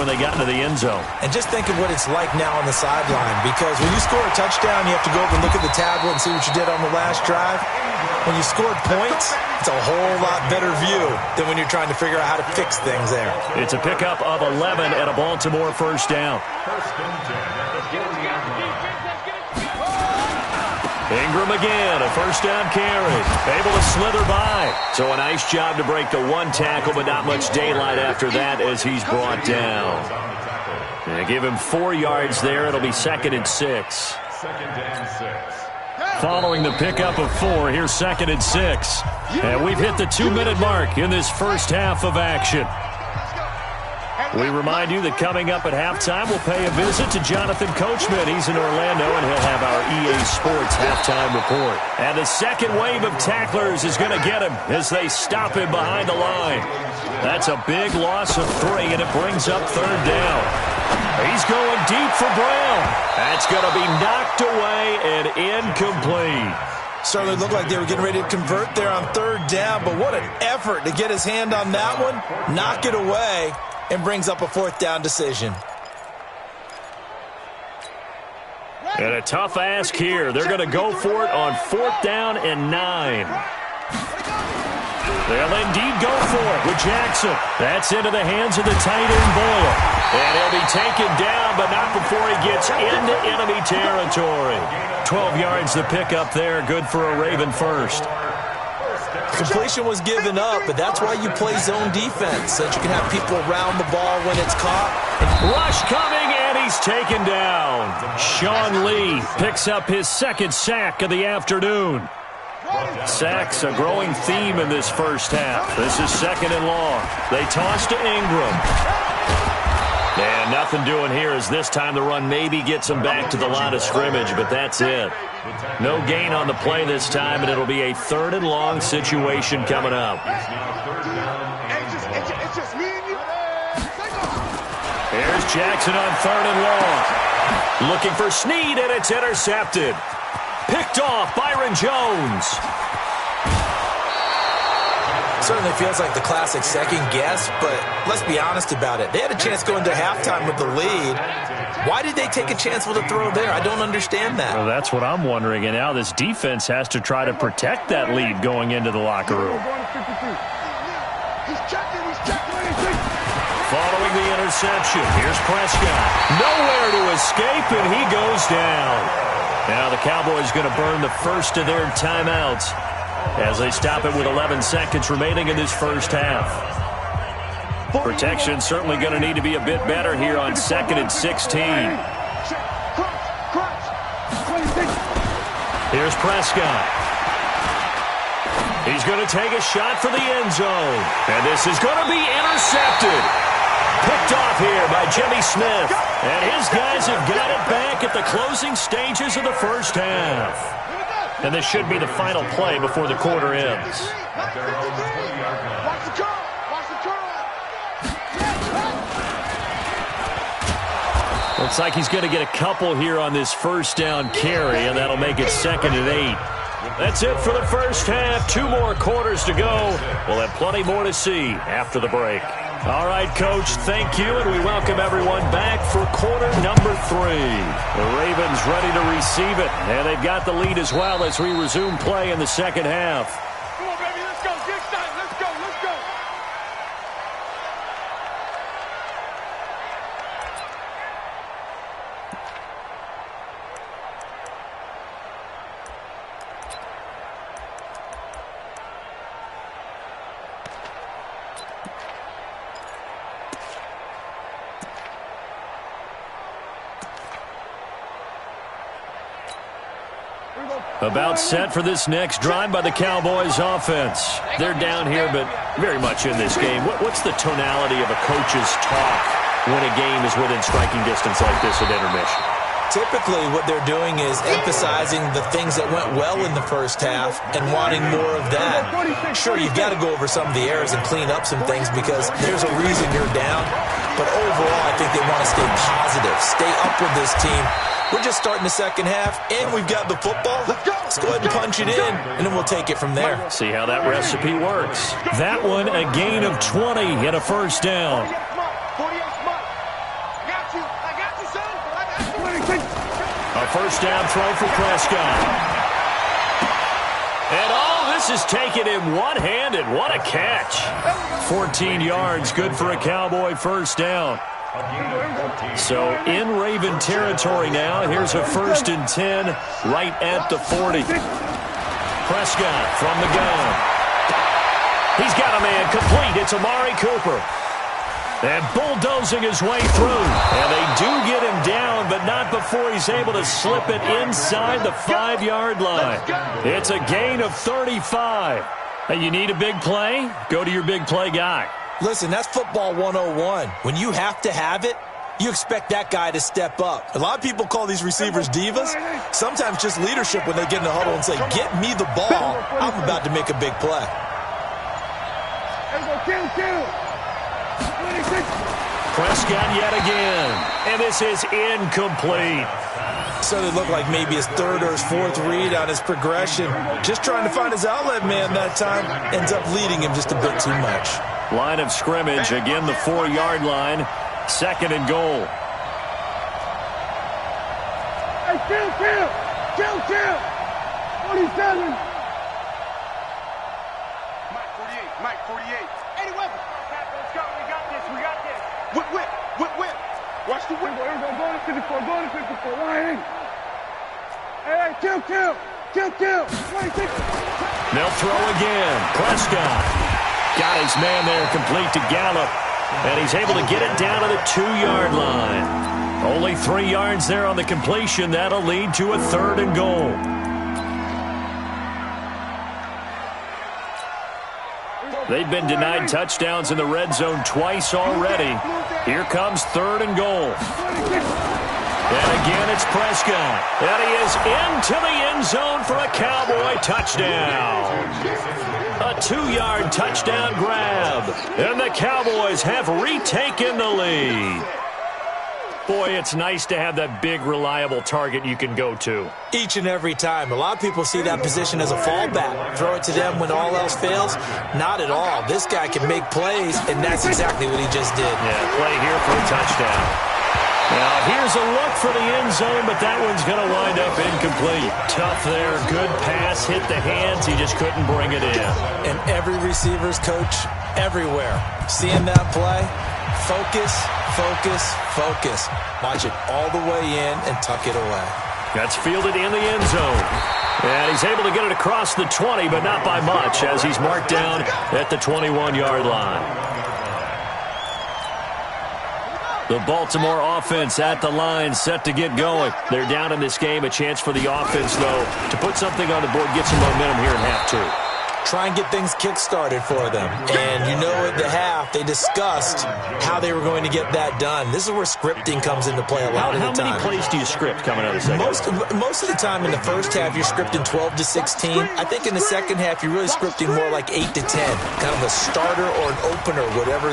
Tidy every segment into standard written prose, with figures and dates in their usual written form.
when they got into the end zone. And just think of what it's like now on the sideline, because when you score a touchdown, you have to go over and look at the tablet and see what you did on the last drive. When you scored points, it's a whole lot better view than when you're trying to figure out how to fix things there. It's a pickup of 11 and a Baltimore first down. Ingram again, a first down carry. Able to slither by. So a nice job to break the one tackle, but not much daylight after that as he's brought down. And give him 4 yards there. It'll be 2nd and 6. Following the pickup of 4, here's 2nd and 6. And we've hit the 2-minute mark in this first half of action. We remind you that coming up at halftime, we'll pay a visit to Jonathan Coachman. He's in Orlando, and he'll have our EA Sports halftime report. And the second wave of tacklers is going to get him as they stop him behind the line. That's a big loss of 3, and it brings up 3rd down. He's going deep for Brown. That's going to be knocked away and incomplete. Certainly looked like they were getting ready to convert there on 3rd down, but what an effort to get his hand on that one, knock it away, and brings up a 4th down decision. And a tough ask here. They're going to go for it on 4th down and 9. They'll indeed go for it with Jackson. That's into the hands of the tight end, Boyle. And he'll be taken down, but not before he gets into enemy territory. 12 yards to pick up there. Good for a Raven first. Completion was given up, but that's why you play zone defense, so that you can have people around the ball when it's caught. Rush coming, and he's taken down. Sean Lee picks up his 2nd sack of the afternoon. Sacks a growing theme in this first half. This is 2nd and long. They toss to Ingram. And nothing doing here as this time the run maybe gets him back to the line of scrimmage, but that's it. No gain on the play this time, and it'll be a 3rd and long situation coming up. Here's Jackson on 3rd and long. Looking for Snead, and it's intercepted. Picked off Byron Jones. Certainly feels like the classic second guess, but let's be honest about it. They had a chance going to halftime with the lead. Why did they take a chance with a throw there? I don't understand that. Well, that's what I'm wondering, and now this defense has to try to protect that lead going into the locker room. Following the interception, here's Prescott. Nowhere to escape, and he goes down. Now the Cowboys going to burn the first of their timeouts as they stop it with 11 seconds remaining in this first half. Protection certainly going to need to be a bit better here on 2nd and 16. Here's Prescott. He's going to take a shot for the end zone. And this is going to be intercepted. Picked off here by Jimmy Smith. And his guys have got it back at the closing stages of the first half. And this should be the final play before the quarter ends. Looks like he's going to get a couple here on this first down carry, and that'll make it 2nd and 8. That's it for the first half. 2 more quarters to go. We'll have plenty more to see after the break. All right, Coach, thank you, and we welcome everyone back for quarter number 3. The Ravens ready to receive it, and they've got the lead as well as we resume play in the second half. Come on, baby, let's go. Get started. Let's go. Let's go. About set for this next drive by the Cowboys offense. They're down here, but very much in this game. What's the tonality of a coach's talk when a game is within striking distance like this at intermission? Typically, what they're doing is emphasizing the things that went well in the first half and wanting more of that. Sure, you've got to go over some of the errors and clean up some things because there's a reason you're down. But overall, I think they want to stay positive, stay up with this team. We're just starting the second half, and we've got the football. Let's go ahead and punch it in, and then we'll take it from there. See how that recipe works. That one, a gain of 20 and a first down. first down throw for Prescott. And all this is taken in one-handed. What a catch. 14 yards, good for a Cowboy first down. So in Raven territory now. Here's a 1st and 10 right at the 40. Prescott from the gun. He's got a man complete. It's Amari Cooper. And bulldozing his way through. And they do get him down, but not before he's able to slip it inside the 5-yard line. It's a gain of 35. Hey, you need a big play? Go to your big play guy. Listen, that's football 101. When you have to have it, you expect that guy to step up. A lot of people call these receivers divas. Sometimes just leadership when they get in the huddle and say, get me the ball. I'm about to make a big play. Prescott yet again. And this is incomplete. So it looked like maybe his 3rd or his 4th read on his progression. Just trying to find his outlet man that time. Ends up leading him just a bit too much. Line of scrimmage, again the 4-yard line. 2nd and goal. Hey, kill! 47. Mike, 48. Eddie Weber. Let's go. We got this. Whip. Watch the whip. Go to 54. Line. Hey, kill. 26. They'll throw again. Prescott got his man there complete to Gallup. And he's able to get it down to the 2-yard line. Only 3 yards there on the completion. That'll lead to a 3rd and goal. They've been denied touchdowns in the red zone twice already. Here comes 3rd and goal. And again, it's Prescott. And he is into the end zone for a Cowboy touchdown. A 2-yard touchdown grab. And the Cowboys have retaken the lead. Boy, it's nice to have that big, reliable target you can go to. Each and every time. A lot of people see that position as a fallback. Throw it to them when all else fails. Not at all. This guy can make plays, and that's exactly what he just did. Yeah, play here for a touchdown. Now, here's a look for the end zone, but that one's going to wind up incomplete. Tough there. Good pass. Hit the hands. He just couldn't bring it in. And every receiver's coach everywhere. Seeing that play, focus. Watch it all the way in and tuck it away. That's fielded in the end zone. And he's able to get it across the 20, but not by much, as he's marked down at the 21-yard line. The Baltimore offense at the line, set to get going. They're down in this game. A chance for the offense, though, to put something on the board, get some momentum here in half 2. Try and get things kick-started for them. And you know at the half, they discussed how they were going to get that done. This is where scripting comes into play a lot of the time. How many plays do you script coming out of the second? Most of the time in the first half, you're scripting 12 to 16. I think in the second half, you're really scripting more like 8 to 10. Kind of a starter or an opener, whatever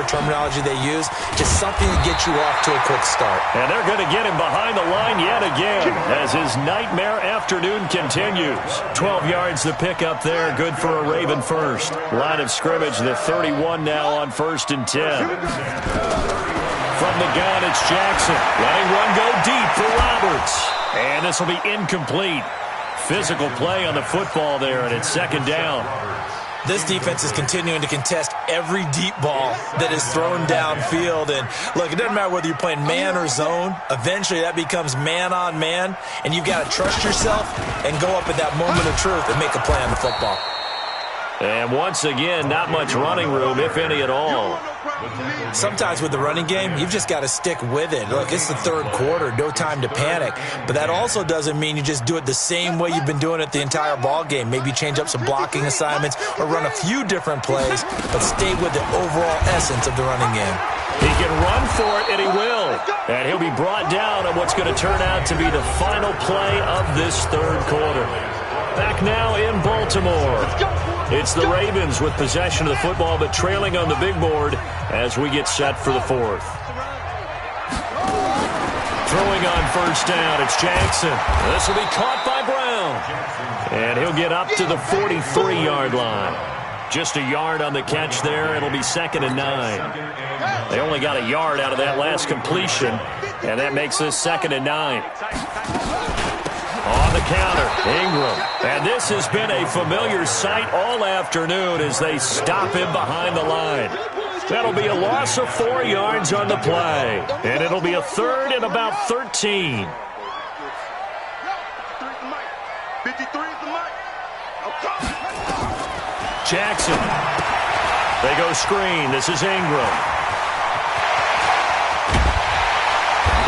terminology they use. Just something to get you off to a quick start. And they're going to get him behind the line yet again as his nightmare afternoon continues. 12 yards to pick up there. Good for a Raven first. Line of scrimmage, the 31 now on 1st and 10. From the gun, it's Jackson. Letting one go deep for Roberts. And this will be incomplete. Physical play on the football there, and it's 2nd down. This defense is continuing to contest every deep ball that is thrown downfield. And, look, it doesn't matter whether you're playing man or zone. Eventually, that becomes man-on-man, and you've got to trust yourself and go up at that moment of truth and make a play on the football. And once again, not much running room, if any at all. Sometimes with the running game, you've just got to stick with it. Look, it's the 3rd quarter, no time to panic. But that also doesn't mean you just do it the same way you've been doing it the entire ball game. Maybe change up some blocking assignments or run a few different plays, but stay with the overall essence of the running game. He can run for it, and he will. And he'll be brought down on what's going to turn out to be the final play of this 3rd quarter. Back now in Baltimore. It's the Ravens with possession of the football, but trailing on the big board as we get set for the 4th. Throwing on 1st down, it's Jackson. This will be caught by Brown. And he'll get up to the 43-yard line. Just a yard on the catch there. It'll be 2nd and 9. They only got a yard out of that last completion, and that makes this 2nd and 9. On the counter, Ingram. And this has been a familiar sight all afternoon as they stop him behind the line. That'll be a loss of 4 yards on the play. And it'll be a third and about 13. 53 is the mic. Jackson. They go screen. This is Ingram.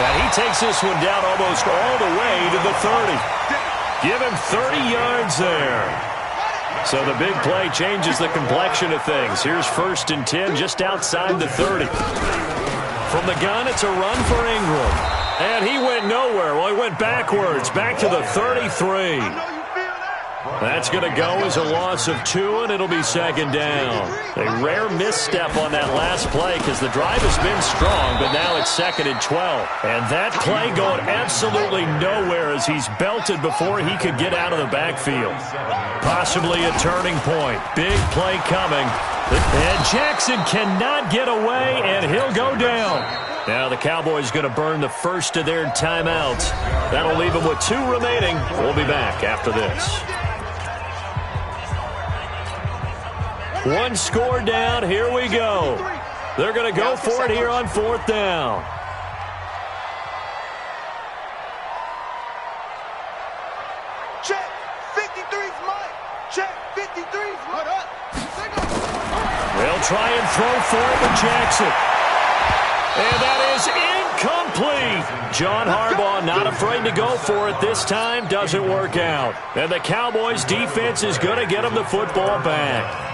And he takes this one down almost all the way to the 30. Give him 30 yards there. So the big play changes the complexion of things. Here's 1st and 10 just outside the 30. From the gun, it's a run for Ingram. And he went nowhere. Well, he went backwards, back to the 33. That's going to go as a loss of 2, and it'll be 2nd down. A rare misstep on that last play because the drive has been strong, but now it's 2nd and 12. And that play going absolutely nowhere as he's belted before he could get out of the backfield. Possibly a turning point. Big play coming. And Jackson cannot get away, and he'll go down. Now the Cowboys going to burn the first of their timeouts. That'll leave them with 2 remaining. We'll be back after this. 1 score down. Here we go. They're going to go for it here on 4th down. Check. 53's Mike. Check. 53's Mike. They'll try and throw for it with Jackson. And that is incomplete. John Harbaugh not afraid to go for it this time. Doesn't work out. And the Cowboys defense is going to get them the football back.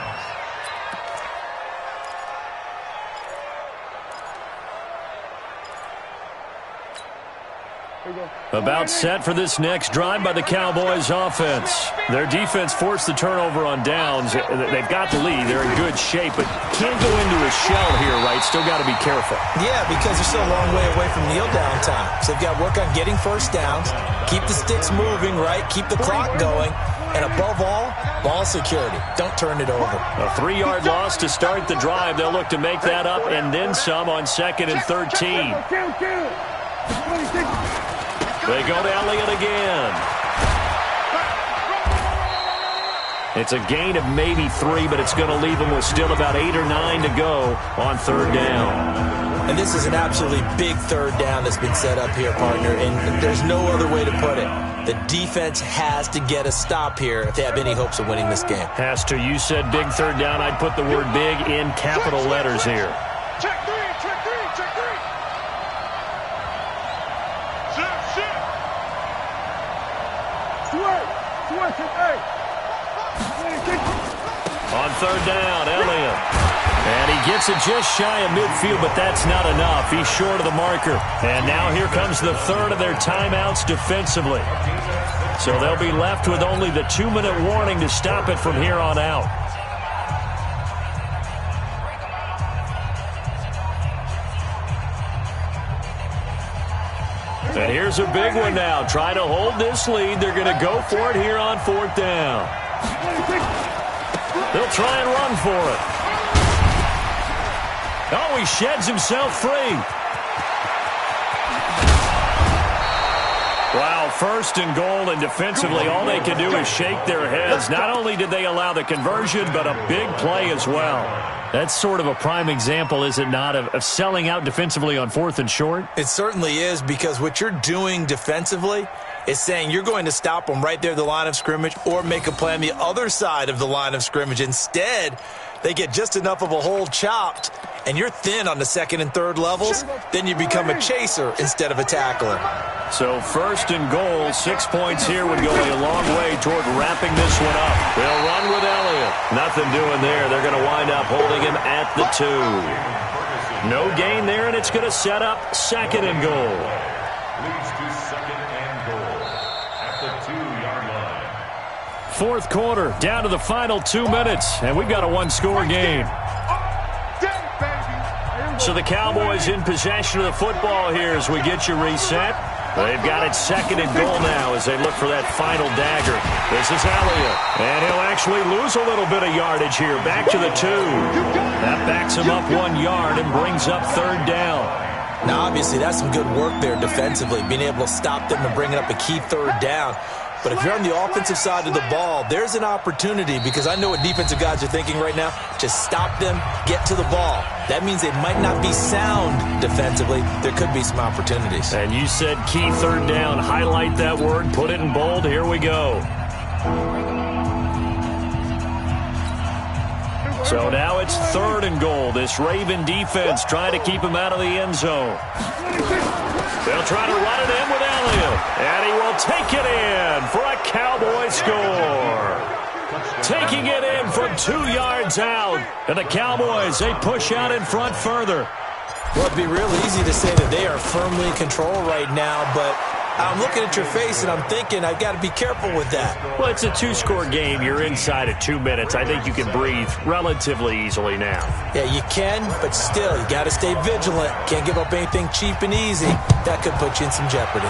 About set for this next drive by the Cowboys offense. Their defense forced the turnover on downs. They've got the lead. They're in good shape, but can't go into a shell here, right? Still got to be careful. Yeah, because they're still a long way away from kneel down time. So they've got to work on getting first downs, keep the sticks moving, right? Keep the clock going. And above all, ball security. Don't turn it over. A 3-yard loss to start the drive. They'll look to make that up and then some on 2nd and 13. They go to Elliott again. It's a gain of maybe 3, but it's going to leave them with still about 8 or 9 to go on 3rd down. And this is an absolutely big 3rd down that's been set up here, partner, and there's no other way to put it. The defense has to get a stop here if they have any hopes of winning this game. Has to. You said big 3rd down. I'd put the word big in capital letters here. Check 3, check 3, check 3. On 3rd down, Elliott. And he gets it just shy of midfield, but that's not enough. He's short of the marker. And now here comes the 3rd of their timeouts defensively. So they'll be left with only the 2-minute warning to stop it from here on out. And here's a big one now. Trying to hold this lead. They're going to go for it here on 4th down. They'll try and run for it. Oh, he sheds himself free. Wow, 1st and goal, and defensively all they can do is shake their heads. Not only did they allow the conversion, but a big play as well. That's sort of a prime example, is it not, of selling out defensively on 4th and short? It certainly is, because what you're doing defensively is saying you're going to stop them right there at the line of scrimmage or make a play on the other side of the line of scrimmage. Instead, they get just enough of a hole chopped, and you're thin on the 2nd and 3rd levels, then you become a chaser instead of a tackler. So 1st and goal, 6 points here would go a long way toward wrapping this one up. They'll run with Elliott. Nothing doing there. They're going to wind up holding him at the 2. No gain there, and it's going to set up 2nd and goal. Leads to 2nd and goal at the 2-yard line. 4th quarter, down to the final 2 minutes, and we've got a 1-score game. So the Cowboys in possession of the football here as we get you reset. They've got it 2nd and goal now as they look for that final dagger. This is Elliott, and he'll actually lose a little bit of yardage here. Back to the 2. That backs him up 1 yard and brings up 3rd down. Now, obviously, that's some good work there defensively, being able to stop them and bringing up a key third down. But if you're on the offensive side of the ball, there's an opportunity, because I know what defensive guys are thinking right now. Just stop them, get to the ball. That means they might not be sound defensively. There could be some opportunities. And you said key third down. Highlight that word, put it in bold. Here we go. So now it's 3rd and goal. This Raven defense trying to keep him out of the end zone. They'll try to run it in with Elliott. And he will take it in for a Cowboy score. Taking it in from 2 yards out. And the Cowboys, they push out in front further. Well, it'd be real easy to say that they are firmly in control right now, but I'm looking at your face and I'm thinking I've got to be careful with that. Well, it's a 2-score game. You're inside at 2 minutes. I think you can breathe relatively easily now. Yeah, you can, but still, you got to stay vigilant. Can't give up anything cheap and easy. That could put you in some jeopardy.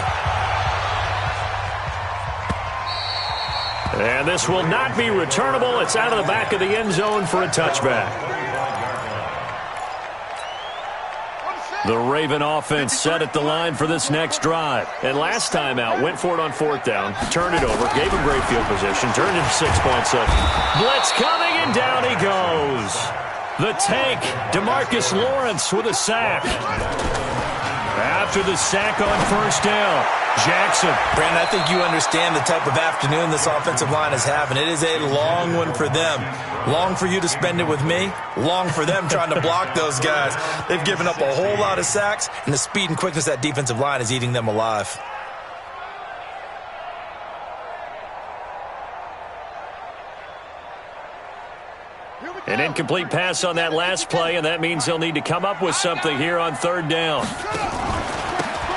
And this will not be returnable. It's out of the back of the end zone for a touchback. The Raven offense set at the line for this next drive. And last time out, went for it on 4th down, turned it over, gave him great field position, turned it to 6 points. Blitz coming, and down he goes. The tank, DeMarcus Lawrence with a sack. After the sack on 1st down, Jackson. Brandon, I think you understand the type of afternoon this offensive line is having. It is a long one for them. Long for you to spend it with me. Long for them trying to block those guys. They've given up a whole lot of sacks, and the speed and quickness of that defensive line is eating them alive. An incomplete pass on that last play, and that means they'll need to come up with something here on 3rd down.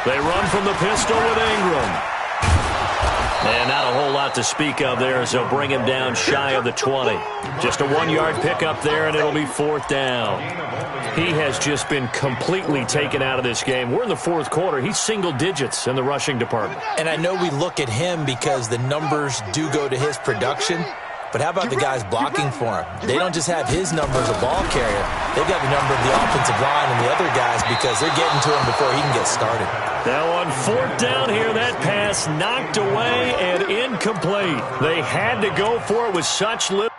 They run from the pistol with Ingram. And not a whole lot to speak of there as they'll bring him down shy of the 20. Just a 1-yard pickup there, and it'll be 4th down. He has just been completely taken out of this game. We're in the 4th quarter. He's single digits in the rushing department. And I know we look at him because the numbers do go to his production. But how about the guys blocking for him? They don't just have his number as a ball carrier. They've got the number of the offensive line and the other guys because they're getting to him before he can get started. Now on 4th down here, that pass knocked away and incomplete. They had to go for it with such little.